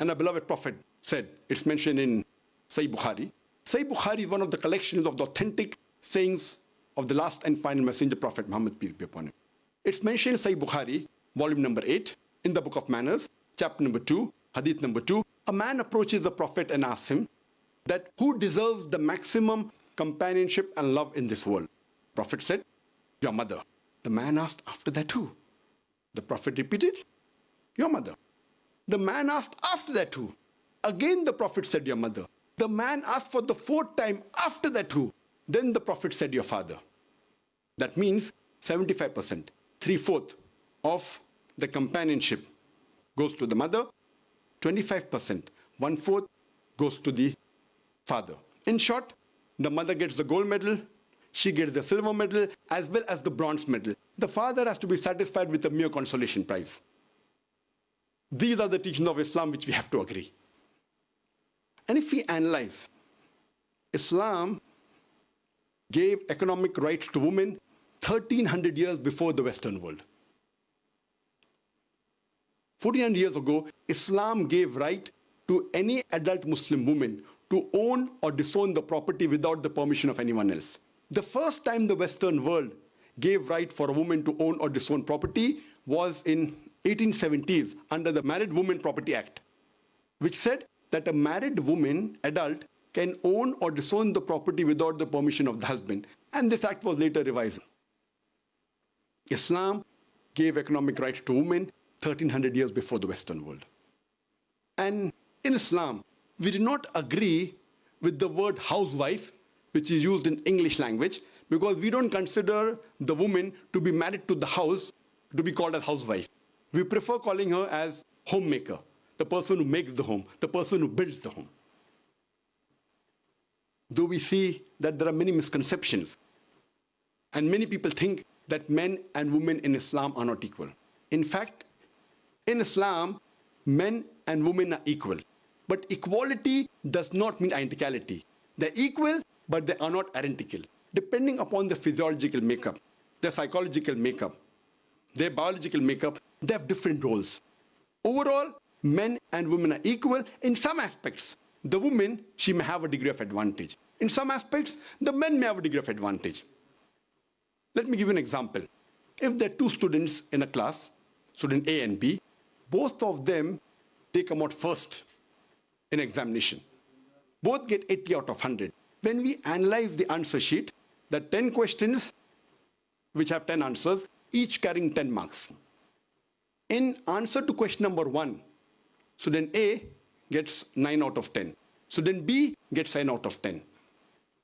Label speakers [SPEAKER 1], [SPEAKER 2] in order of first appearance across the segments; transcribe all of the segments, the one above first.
[SPEAKER 1] And our beloved Prophet said, it's mentioned in Sahih Bukhari. Sahih Bukhari is one of the collections of the authentic sayings of the last and final messenger Prophet Muhammad, peace be upon him. It's mentioned in Sahih Bukhari, volume number 8, in the book of manners, chapter number 2, hadith number 2. A man approaches the Prophet and asks him that who deserves the maximum companionship and love in this world? Prophet said, your mother. The man asked, after that who? The Prophet repeated, your mother. The man asked, after that who? Again the Prophet said, your mother. The man asked for the fourth time, after that who? Then the Prophet said, your father. That means 75%, 3/4 of the companionship goes to the mother, 25%, 1/4 goes to the father. In short, the mother gets the gold medal, she gets the silver medal, as well as the bronze medal. The father has to be satisfied with a mere consolation prize. These are the teachings of Islam which we have to agree. And if we analyze, Islam gave economic rights to women 1300 years before the Western world. 1400 years ago, Islam gave right to any adult Muslim woman to own or disown the property without the permission of anyone else. The first time the Western world gave right for a woman to own or disown property was in 1870s under the Married Women Property Act, which said that a married woman, adult, can own or disown the property without the permission of the husband. And this act was later revised. Islam gave economic rights to women 1300 years before the Western world. And in Islam, we do not agree with the word housewife, which is used in English language, because we don't consider the woman to be married to the house to be called as housewife. We prefer calling her as homemaker, the person who makes the home, the person who builds the home. Though we see that there are many misconceptions, and many people think that men and women in Islam are not equal. In fact, in Islam, men and women are equal. But equality does not mean identicality. They're equal, but they are not identical. Depending upon the physiological makeup, their psychological makeup, their biological makeup, they have different roles. Overall, men and women are equal in some aspects. The woman, she may have a degree of advantage. In some aspects, the men may have a degree of advantage. Let me give you an example. If there are two students in a class, student A and B, both of them, they come out first in examination. Both get 80 out of 100. When we analyze the answer sheet, the 10 questions which have 10 answers, each carrying 10 marks. In answer to question number 1, student A gets 9 out of 10. Student B gets 9 out of 10.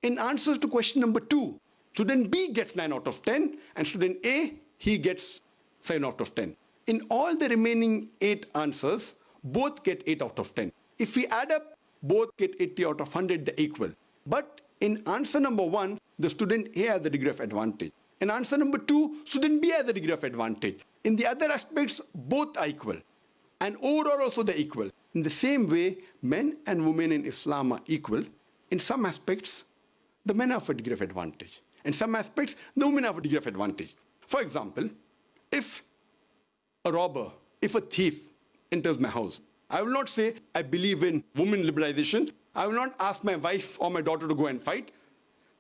[SPEAKER 1] In answer to question number 2, student B gets 9 out of 10, and student A, he gets 7 out of 10. In all the remaining 8 answers, both get 8 out of 10. If we add up, both get 80 out of 100, they're equal. But in answer number 1, the student A has a degree of advantage. In answer number 2, student B has a degree of advantage. In the other aspects, both are equal. And overall also they're equal. In the same way, men and women in Islam are equal. In some aspects, the men have a degree of advantage. In some aspects, the women have a degree of advantage. For example, if a robber, if a thief enters my house, I will not say, I believe in women liberalization. I will not ask my wife or my daughter to go and fight.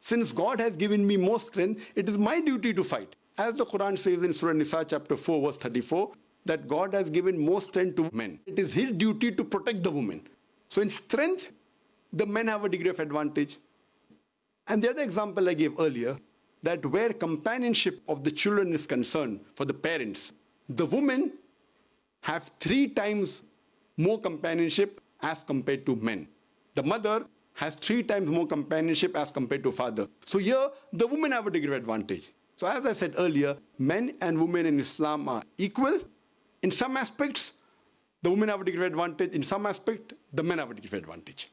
[SPEAKER 1] Since God has given me more strength, it is my duty to fight. As the Quran says in Surah Nisa chapter 4 verse 34, that God has given more strength to men. It is his duty to protect the women. So in strength, the men have a degree of advantage. And the other example I gave earlier, that where companionship of the children is concerned for the parents, the women have 3 times more companionship as compared to men. The mother has 3 times more companionship as compared to father. So here, the women have a degree of advantage. So as I said earlier, men and women in Islam are equal. In some aspects, the women have a degree of advantage. In some aspect, the men have a degree of advantage.